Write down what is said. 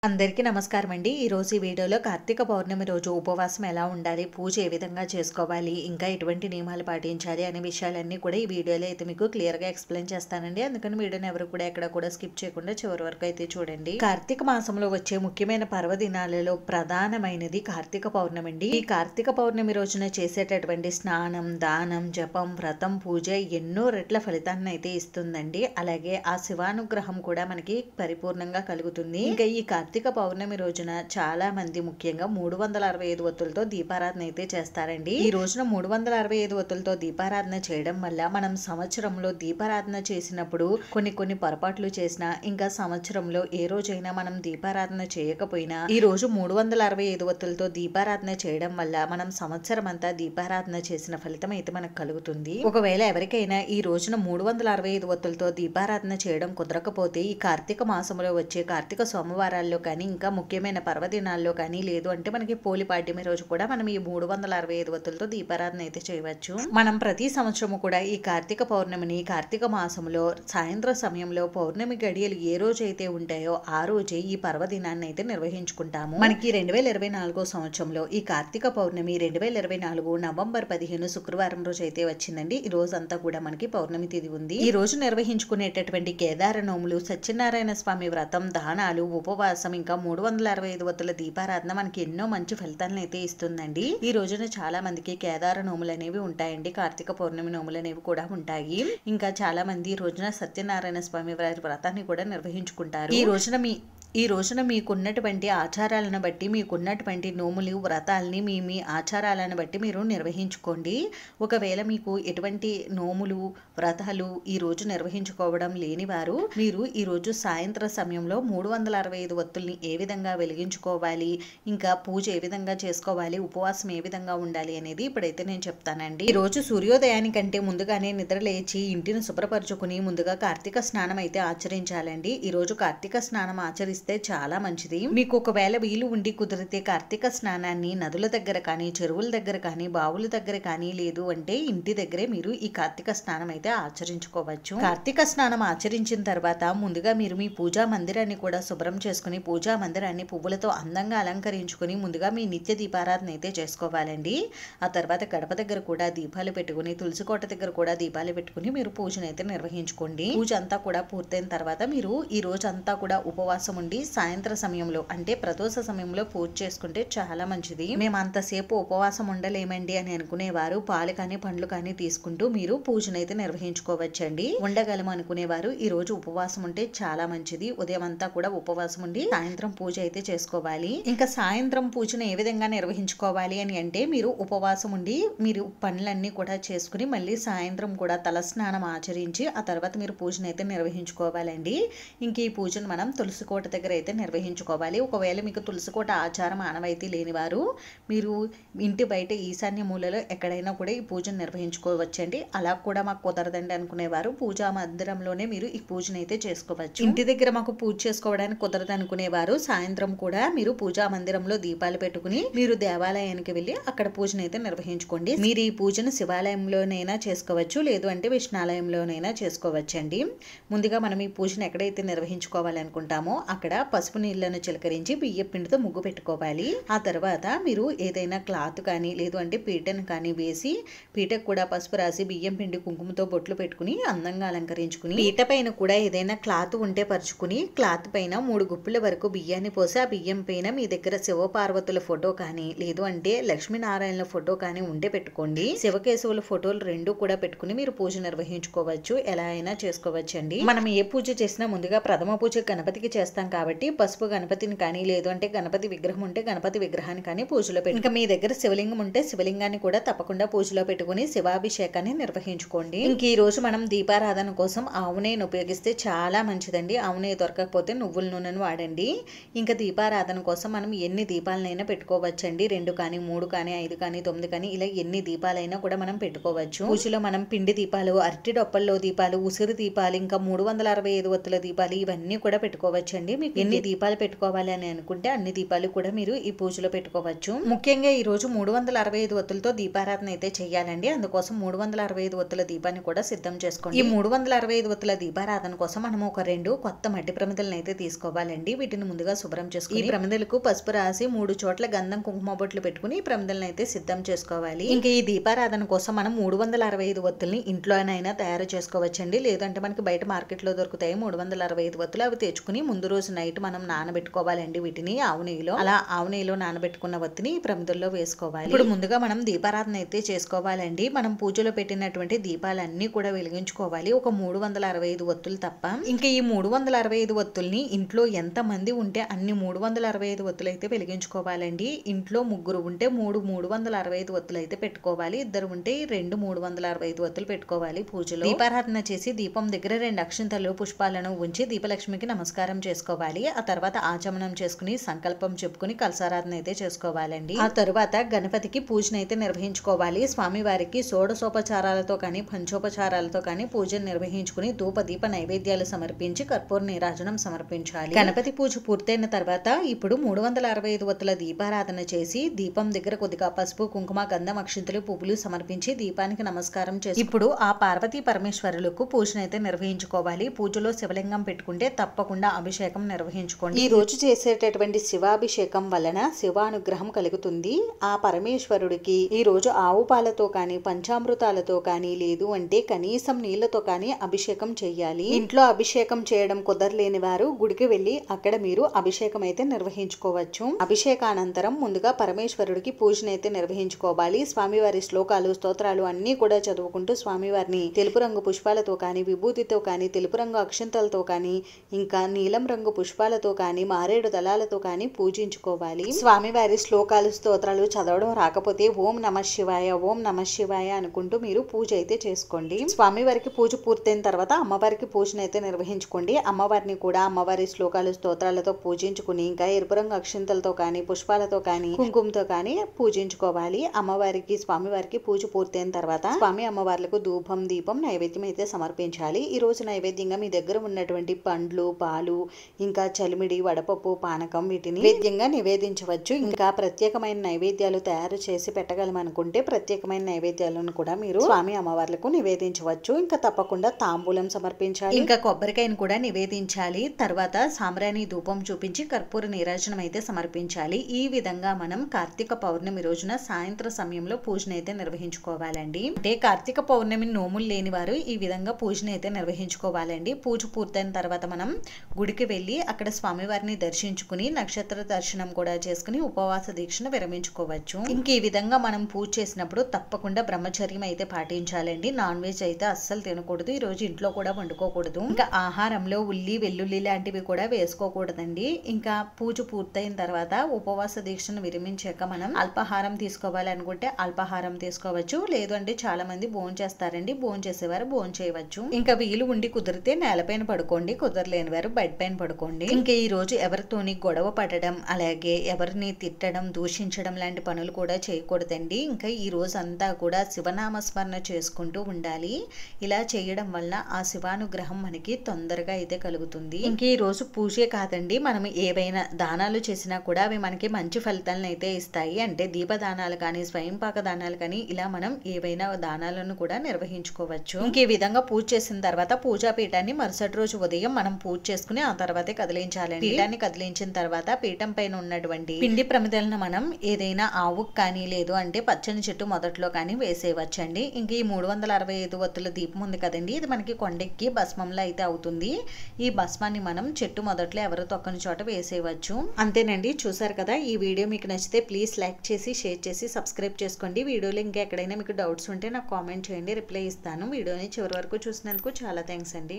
అందరికీ నమస్కారం అండి. ఈరోజు ఈ వీడియోలో కార్తీక పౌర్ణమి రోజు ఉపవాసం ఎలా ఉండాలి, పూజ ఏ విధంగా చేసుకోవాలి, ఇంకా ఎటువంటి నియమాలు పాటించాలి అనే విషయాలన్నీ కూడా ఈ వీడియోలో అయితే మీకు క్లియర్గా ఎక్స్ప్లెయిన్ చేస్తానండి. అందుకని వీడియోని ఎవరు కూడా ఎక్కడ కూడా స్కిప్ చేయకుండా చివరి వరకు అయితే చూడండి. కార్తీక మాసంలో వచ్చే ముఖ్యమైన పర్వదినాలలో ప్రధానమైనది కార్తీక పౌర్ణమి అండి. ఈ కార్తీక పౌర్ణమి రోజున చేసేటటువంటి స్నానం, దానం, జపం, వ్రతం, పూజ ఎన్నో రెట్ల ఫలితాన్ని అయితే ఇస్తుందండి. అలాగే ఆ శివానుగ్రహం కూడా మనకి పరిపూర్ణంగా కలుగుతుంది. ఇంకా ఈ కార్తీక పౌర్ణమి రోజున చాలా మంది ముఖ్యంగా 365 ఒత్తులతో దీపారాధన అయితే చేస్తారండి. ఈ రోజున 365 ఒత్తులతో దీపారాధన చేయడం వల్ల మనం సంవత్సరంలో దీపారాధన చేసినప్పుడు కొన్ని పొరపాట్లు చేసినా, ఇంకా సంవత్సరంలో ఏ రోజైనా మనం దీపారాధన చేయకపోయినా ఈ రోజు 365 ఒత్తులతో దీపారాధన చేయడం వల్ల మనం సంవత్సరం అంతా దీపారాధన చేసిన ఫలితం అయితే మనకు కలుగుతుంది. ఒకవేళ ఎవరికైనా ఈ రోజున 365 ఒత్తులతో దీపారాధన చేయడం కుదరకపోతే ఈ కార్తీక మాసంలో వచ్చే కార్తీక సోమవారాల్లో కానీ, ఇంకా ముఖ్యమైన పర్వదినాల్లో కానీ, లేదు అంటే మనకి పోలి పాడ్యమి రోజు కూడా మనం ఈ 365 ఒత్తులతో దీపారాధన అయితే చేయవచ్చు. మనం ప్రతి సంవత్సరము కూడా ఈ కార్తీక పౌర్ణమిని కార్తీక మాసంలో సాయంత్రం సమయంలో పౌర్ణమి గడియలు ఏ రోజు అయితే ఉంటాయో ఆ రోజే ఈ పర్వదినాన్ని అయితే నిర్వహించుకుంటాము. మనకి 2024 సంవత్సరంలో ఈ కార్తీక పౌర్ణమి 2024 నవంబర్ 15 శుక్రవారం రోజు అయితే వచ్చిందండి. ఈ రోజు అంతా కూడా మనకి పౌర్ణమి తిథి ఉంది. ఈ రోజు నిర్వహించుకునేటటువంటి కేదార నోములు, సత్యనారాయణ స్వామి వ్రతం, దానాలు, ఉపవాసం, ఇంకా 365 ఒత్తుల దీపారాధన మనకి ఎన్నో మంచి ఫలితాలను అయితే ఇస్తుందండి. ఈ రోజున చాలా మందికి కేదార నోములు అనేవి ఉంటాయండి. కార్తీక పౌర్ణమి నోములు అనేవి కూడా ఉంటాయి. ఇంకా చాలా మంది ఈ రోజున సత్యనారాయణ స్వామి వారి వ్రతాన్ని కూడా నిర్వహించుకుంటారు. ఈ రోజున మీకున్నటువంటి ఆచారాలను బట్టి, మీకున్నటువంటి నోములు, వ్రతాలని మీ ఆచారాలను బట్టి మీరు నిర్వహించుకోండి. ఒకవేళ మీకు ఎటువంటి నోములు, వ్రతాలు ఈ రోజు నిర్వహించుకోవడం లేని వారు మీరు ఈ రోజు సాయంత్రం సమయంలో 365 ఒత్తుల్ని ఏ విధంగా వెలిగించుకోవాలి, ఇంకా పూజ ఏ విధంగా చేసుకోవాలి, ఉపవాసం ఏ విధంగా ఉండాలి అనేది ఇప్పుడైతే నేను చెప్తానండి. ఈ రోజు సూర్యోదయానికంటే ముందుగానే నిద్ర లేచి ఇంటిని శుభ్రపరచుకుని ముందుగా కార్తీక స్నానం అయితే ఆచరించాలండి. ఈ రోజు కార్తీక స్నానం ఆచరిస్తే చాలా మంచిది. మీకు ఒకవేళ వీలు ఉండి కుదిరితే కార్తీక స్నానాన్ని నదుల దగ్గర కానీ, చెరువుల దగ్గర కానీ, బావుల దగ్గర కానీ, లేదు అంటే ఇంటి దగ్గరే మీరు ఈ కార్తీక స్నానం అయితే ఆచరించుకోవచ్చు. కార్తీక స్నానం ఆచరించిన తర్వాత ముందుగా మీరు మీ పూజా మందిరాన్ని కూడా శుభ్రం చేసుకుని, పూజా మందిరాన్ని పువ్వులతో అందంగా అలంకరించుకుని ముందుగా మీ నిత్య దీపారాధన అయితే చేసుకోవాలండి. ఆ తర్వాత గడప దగ్గర కూడా దీపాలు పెట్టుకుని, తులసి కోట దగ్గర కూడా దీపాలు పెట్టుకుని మీరు పూజను అయితే నిర్వహించుకోండి. పూజ అంతా కూడా పూర్తయిన తర్వాత మీరు ఈ రోజు అంతా కూడా ఉపవాసం ఉండి సాయంత్రం సమయంలో అంటే ప్రదోష సమయంలో పూజ చేసుకుంటే చాలా మంచిది. మేము అంతసేపు ఉపవాసం ఉండలేమండి అని అనుకునేవారు పాలు కానీ, పండ్లు కానీ తీసుకుంటూ మీరు పూజనైతే నిర్వహించుకోవచ్చండి. ఉండగలము అనుకునేవారు ఈ రోజు ఉపవాసం ఉంటే చాలా మంచిది. ఉదయం అంతా కూడా ఉపవాసం ఉండి సాయంత్రం పూజ అయితే చేసుకోవాలి. ఇంకా సాయంత్రం పూజను ఏ విధంగా నిర్వహించుకోవాలి అని అంటే, మీరు ఉపవాసం ఉండి మీరు పనులన్నీ కూడా చేసుకుని మళ్ళీ సాయంత్రం కూడా తల స్నానం ఆచరించి ఆ తర్వాత మీరు పూజను అయితే నిర్వహించుకోవాలండి. ఇంక ఈ పూజను మనం తులసి కోట దగ్గర అయితే నిర్వహించుకోవాలి. ఒకవేళ మీకు తులసి కోట ఆచారం ఆనవాయితీ లేనివారు మీరు ఇంటి బయట ఈశాన్య మూలలో ఎక్కడైనా కూడా ఈ పూజను నిర్వహించుకోవచ్చండి. అలా కూడా మాకు కుదరదండి అనుకునేవారు పూజా మందిరంలోనే మీరు ఈ పూజను అయితే చేసుకోవచ్చు. ఇంటి దగ్గర మాకు పూజ చేసుకోవడానికి కుదరదు అనుకునేవారు సాయంత్రం కూడా మీరు పూజా మందిరంలో దీపాలు పెట్టుకుని మీరు దేవాలయానికి వెళ్ళి అక్కడ పూజను అయితే నిర్వహించుకోండి. మీరు ఈ పూజను శివాలయంలోనైనా చేసుకోవచ్చు, లేదు అంటే విష్ణాలయంలోనైనా చేసుకోవచ్చండి. ముందుగా మనం ఈ పూజను ఎక్కడైతే నిర్వహించుకోవాలనుకుంటామో అక్కడ పసుపు నీళ్లను చిలకరించి బియ్యం పిండితో ముగ్గు పెట్టుకోవాలి. ఆ తర్వాత మీరు ఏదైనా క్లాత్ కానీ, లేదు అంటే పీటను కానీ వేసి పీటకు కూడా పసుపు రాసి బియ్యం పిండి కుంకుమతో బొట్లు పెట్టుకుని అందంగా అలంకరించుకుని, పీట పైన కూడా ఏదైనా క్లాత్ ఉంటే పరుచుకుని క్లాత్ పైన 3 గుప్పుల వరకు బియ్యాన్ని పోసి ఆ బియ్యం పైన మీ దగ్గర శివపార్వతుల ఫోటో కానీ, లేదు అంటే లక్ష్మీనారాయణల ఫోటో కానీ ఉంటే పెట్టుకోండి. శివకేశవుల ఫోటోలు 2 కూడా పెట్టుకుని మీరు పూజ నిర్వహించుకోవచ్చు. ఎలా అయినా చేసుకోవచ్చండి. మనం ఏ పూజ చేసినా ముందుగా ప్రథమ పూజ గణపతికి చేస్తాం కాబట్టి పసుపు గణపతిని కానీ, లేదు అంటే గణపతి విగ్రహం ఉంటే గణపతి విగ్రహాన్ని కానీ పూజలో పెట్టి, ఇంకా మీ దగ్గర శివలింగం ఉంటే శివలింగాన్ని కూడా తప్పకుండా పూజలో పెట్టుకుని శివాభిషేకాన్ని నిర్వహించుకోండి. ఇంక ఈ రోజు మనం దీపారాధన కోసం ఆవు నెయ్యిని ఉపయోగిస్తే చాలా మంచిదండి. ఆవు నెయ్యి దొరకకపోతే నువ్వుల నూనెను వాడండి. ఇంకా దీపారాధన కోసం మనం ఎన్ని దీపాలనైనా పెట్టుకోవచ్చండి. 2 కానీ, 3 కానీ, 5 కానీ, 9 కానీ ఇలా ఎన్ని దీపాలైనా కూడా మనం పెట్టుకోవచ్చు. పూజలో మనం పిండి దీపాలు, అరటి డొప్పల్లో దీపాలు, ఉసిరి దీపాలు, ఇంకా 365 ఒత్తుల దీపాలు ఇవన్నీ కూడా పెట్టుకోవచ్చండి. మీకు ఎన్ని దీపాలు పెట్టుకోవాలి అని అనుకుంటే అన్ని దీపాలు కూడా మీరు ఈ పూజలో పెట్టుకోవచ్చు. ముఖ్యంగా ఈ రోజు 365 ఒత్తులతో దీపారాధన అయితే చేయాలండి. అందుకోసం 365 ఒత్తుల దీపాన్ని కూడా సిద్ధం చేసుకోండి. ఈ 365 ఒత్తుల దీపారాధన కోసం మనం ఒక 2 కొత్త మట్టి ప్రమిదలను అయితే తీసుకోవాలండి. వీటిని ముందుగా శుభ్రం చేసుకుని ఈ ప్రమిదలకు పసుపు రాసి 3 చోట్ల గంధం కుంకుమ బొట్లు పెట్టుకుని ఈ ప్రమిదలను అయితే సిద్ధం చేసుకోవాలి. ఇంకా ఈ దీపారాధన కోసం మనం 365 ఒత్తుల్ని ఇంట్లోనైనా తయారు చేసుకోవచ్చండి. లేదంటే మనకి బయట మార్కెట్ లో దొరుకుతాయి 365 ఒత్తులు. అవి తెచ్చుకుని ముందు రోజు నైట్ మనం నానబెట్టుకోవాలండి. వీటిని ఆవు నెయ్యిలో, అలా ఆవు నెయ్యిలో నానబెట్టుకున్న ఒత్తిని ఈ ప్రమిదల్లో వేసుకోవాలి. ఇప్పుడు ముందుగా మనం దీపారాధన అయితే చేసుకోవాలండి. మనం పూజలో పెట్టినటువంటి దీపాలన్నీ కూడా వెలిగించుకోవాలి. ఒక 365 ఒత్తులు తప్ప. ఇంకా ఈ 365 ఒత్తుల్ని ఇంట్లో ఎంత మంది ఉంటే అన్ని 365 ఒత్తులు అయితే వెలిగించుకోవాలండి. ఇంట్లో ముగ్గురు ఉంటే 365 ఒత్తులు అయితే పెట్టుకోవాలి. ఇద్దరు ఉంటే 365 ఒత్తులు పెట్టుకోవాలి. పూజలో దీపారాధన చేసి దీపం దగ్గర 2 అక్షంతలు పుష్పాలను ఉంచి దీపలక్ష్మికి నమస్కారం చేసుకోవాలి. ఆ తర్వాత ఆచమనం చేసుకుని సంకల్పం చెప్పుకుని కలసారాధన అయితే చేసుకోవాలండి. ఆ తర్వాత గణపతికి పూజను అయితే నిర్వహించుకోవాలి. స్వామివారికి షోడశోపచారాలతో కానీ పంచోపచారాలతో కానీ పూజను నిర్వహించుకుని ధూప దీప నైవేద్యాలు సమర్పించి కర్పూర నీరాజనం సమర్పించాలి. గణపతి పూజ పూర్తయిన తర్వాత ఇప్పుడు 365 ఒత్తుల దీపారాధన చేసి దీపం దగ్గర కొద్దిగా పసుపు కుంకుమ గంధం అక్షింతలు పువ్వులు సమర్పించి దీపానికి నమస్కారం చేసి ఇప్పుడు ఆ పార్వతీ పరమేశ్వరులకు పూజను అయితే నిర్వహించుకోవాలి. పూజలో శివలింగం పెట్టుకుంటే తప్పకుండా అభిషేకం నిర్వహించుకోండి. ఈ రోజు చేసేటటువంటి శివాభిషేకం వలన శివానుగ్రహం కలుగుతుంది. ఆ పరమేశ్వరుడికి ఈ రోజు ఆవు పాలతో కానీ పంచామృతాలతో కానీ లేదు అంటే కనీసం నీళ్లతో కానీ అభిషేకం చేయాలి. ఇంట్లో అభిషేకం చేయడం కుదరలేని వారు గుడికి వెళ్లి అక్కడ మీరు అభిషేకం అయితే నిర్వహించుకోవచ్చు. అభిషేకానంతరం ముందుగా పరమేశ్వరుడికి పూజను అయితే నిర్వహించుకోవాలి. స్వామివారి శ్లోకాలు స్తోత్రాలు అన్ని కూడా చదువుకుంటూ స్వామివారిని తెలుపు రంగు పుష్పాలతో కానీ విభూతితో కానీ తెలుపు రంగు అక్షంతలతో కానీ ఇంకా నీలం రంగు పుష్పాలతో కానీ మారేడు దళాలతో కానీ పూజించుకోవాలి. స్వామివారి శ్లోకాలు స్తోత్రాలు చదవడం రాకపోతే ఓం నమః శివాయ ఓం నమః శివాయ అనుకుంటూ మీరు పూజ అయితే చేసుకోండి. స్వామివారికి పూజ పూర్తయిన తర్వాత అమ్మవారికి పూజను అయితే నిర్వహించుకోండి. అమ్మవారిని కూడా అమ్మవారి శ్లోకాలు స్తోత్రాలతో పూజించుకుని ఇంకా ఎరుపు రంగు అక్షంతలతో కానీ పుష్పాలతో కానీ కుంకుమతో కానీ పూజించుకోవాలి. అమ్మవారికి స్వామివారికి పూజ పూర్తయిన తర్వాత స్వామి అమ్మవార్లకు ధూపం దీపం నైవేద్యం అయితే సమర్పించాలి. ఈ రోజు నైవేద్యంగా మీ దగ్గర ఉన్నటువంటి పండ్లు పాలు ఇంకా చలిమిడి వడపప్పు పానకం వీటిని నైవేద్యంగా నివేదించవచ్చు. ఇంకా ప్రత్యేకమైన నైవేద్యాలు తయారు చేసి పెట్టగలమనుకుంటే ప్రత్యేకమైన నైవేద్యాలను కూడా మీరు స్వామి అమ్మవార్లకు నివేదించవచ్చు. ఇంకా తప్పకుండా తాంబూలం సమర్పించాలి. ఇంకా కొబ్బరికాయను కూడా నివేదించాలి. తర్వాత సాంబ్రాణి ధూపం చూపించి కర్పూర నీరాజనం అయితే సమర్పించాలి. ఈ విధంగా మనం కార్తీక పౌర్ణమి రోజున సాయంత్రం సమయంలో పూజను అయితే నిర్వహించుకోవాలండి. అంటే కార్తీక పౌర్ణమి నోములు లేని వారు ఈ విధంగా పూజను అయితే నిర్వహించుకోవాలండి. పూజ పూర్తయిన తర్వాత మనం గుడికి వెళ్ళి అక్కడ స్వామివారిని దర్శించుకుని నక్షత్ర దర్శనం కూడా చేసుకుని ఉపవాస దీక్షను విరమించుకోవచ్చు. ఇంక ఈ విధంగా మనం పూజ చేసినప్పుడు తప్పకుండా బ్రహ్మచర్యం అయితే పాటించాలండి. నాన్ వెజ్ అయితే అస్సలు తినకూడదు. ఈ రోజు ఇంట్లో కూడా వండుకోకూడదు. ఇంకా ఆహారంలో ఉల్లి వెల్లుల్లి లాంటివి కూడా వేసుకోకూడదండి. ఇంకా పూజ పూర్తయిన తర్వాత ఉపవాస దీక్షను విరమించాక మనం అల్పాహారం తీసుకోవాలనుకుంటే అల్పాహారం తీసుకోవచ్చు. లేదు అంటే చాలా మంది భోజనం చేస్తారండి. భోజనం చేసేవారు భోజనం చేయవచ్చు. ఇంకా వీలు ఉండి కుదిరితే నేలపైన పడుకోండి. కుదరలేని వారు బెడ్ పైన పడుకోండి. ఇంకా ఈ రోజు ఎవరితోని గొడవ పడడం అలాగే ఎవరిని తిట్టడం దూషించడం లాంటి పనులు కూడా చేయకూడదండి. ఇంకా ఈ రోజు అంతా కూడా శివనామస్మరణ చేసుకుంటూ ఉండాలి. ఇలా చేయడం వల్ల ఆ శివానుగ్రహం మనకి తొందరగా అయితే కలుగుతుంది. ఇంక ఈ రోజు పూజే కాదండి, మనం ఏవైనా దానాలు చేసినా కూడా అవి మనకి మంచి ఫలితాలను అయితే ఇస్తాయి. అంటే దీపదానాలు కానీ స్వయంపాక దానాలు కానీ ఇలా మనం ఏవైనా దానాలను కూడా నిర్వహించుకోవచ్చు. ఇంక ఈ విధంగా పూజ చేసిన తర్వాత పూజా పీఠాన్ని మరుసటి రోజు ఉదయం మనం పూజ చేసుకుని ఆ తర్వాతే కదిలించాలండి. పీఠాన్ని కదిలించిన తర్వాత పీఠం పైన ఉన్నటువంటి పిండి ప్రమిదలను మనం ఏదైనా ఆవుకు కానీ లేదు అంటే పచ్చని చెట్టు మొదట్లో కానీ వేసేయవచ్చండి. ఇంక ఈ 365 ఒత్తుల దీపం ఉంది కదండి, ఇది మనకి కొండెక్కి భస్మంలో అయితే అవుతుంది. ఈ భస్మాన్ని మనం చెట్టు మొదట్లో ఎవరు తొక్కని చోట వేసేయవచ్చు. అంతేనండి. చూసారు కదా, ఈ వీడియో మీకు నచ్చితే ప్లీజ్ లైక్ చేసి షేర్ చేసి సబ్స్క్రైబ్ చేసుకోండి. వీడియోలో ఇంకా ఎక్కడైనా మీకు డౌట్స్ ఉంటే నాకు కామెంట్ చేయండి, రిప్లై ఇస్తాను. వీడియోని చివరి వరకు చూసినందుకు చాలా థ్యాంక్స్ అండి.